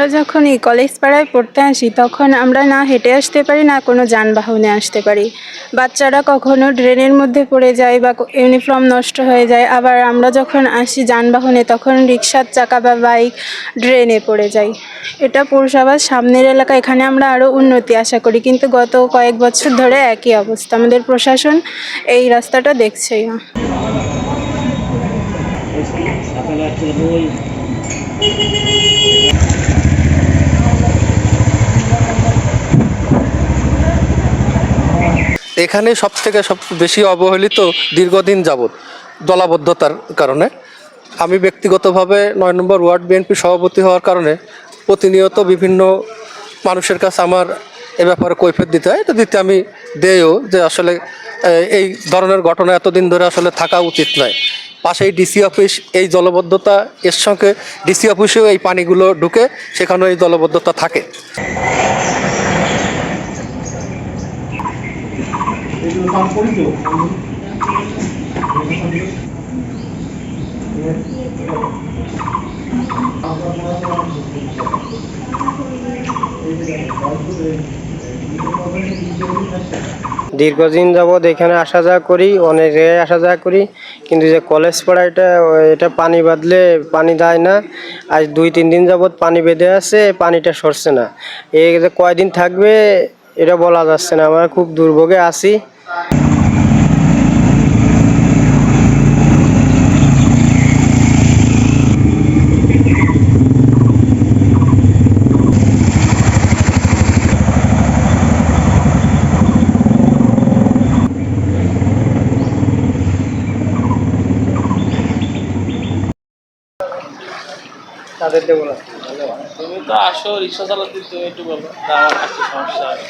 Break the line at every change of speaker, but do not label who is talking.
আমরা যখন এই কলেজ পাড়ায় পড়তে আসি তখন আমরা না হেঁটে আসতে পারি না কোনো যানবাহনে আসতে পারি। বাচ্চারা কখনো ড্রেনের মধ্যে পড়ে যায় বা ইউনিফর্ম নষ্ট হয়ে যায়। আবার আমরা যখন আসি যানবাহনে তখন রিকশার চাকা বা বাইক ড্রেনে পড়ে যায়। এটা পৌরসভার সামনের এলাকা, এখানে আমরা আরও উন্নতি আশা করি, কিন্তু গত কয়েক বছর ধরে একই অবস্থা। আমাদের প্রশাসন এই রাস্তাটা দেখছেই না।
এখানে সব বেশি অবহেলিত দীর্ঘদিন যাবৎ দলাবদ্ধতার কারণে। আমি ব্যক্তিগতভাবে ৯ নম্বর ওয়ার্ড বিএনপি সভাপতি হওয়ার কারণে প্রতিনিয়ত বিভিন্ন মানুষের কাছে আমার এ ব্যাপারে কৈফিয়ত দিতে হয়। এটা দিতে আমি দেও যে আসলে এই ধরনের ঘটনা এতদিন ধরে আসলে থাকা উচিত নয়। পাশেই ডিসি অফিস, এই জলবদ্ধতা, এর সঙ্গে ডিসি অফিসেও এই পানিগুলো ঢুকে, সেখানেও এই জলবদ্ধতা থাকে।
দীর্ঘদিন যাবৎ এখানে আসা যাওয়া করি, অনেক জায়গায় আসা যাওয়া করি, কিন্তু যে কলেজ পাড়া এটা পানি বাঁধলে পানি দেয় না। আজ ২-৩ দিন যাবৎ পানি বেঁধে আছে, পানিটা সরছে না। এই যে কয়দিন থাকবে এটা বলা যাচ্ছে না। আমরা খুব দুর্ভোগে আছি। তাদের দেবো না,
তুমি তো আসো রিক্সা চালাতে, তুমি একটু বলো, তা আমার একটু সমস্যা হয়।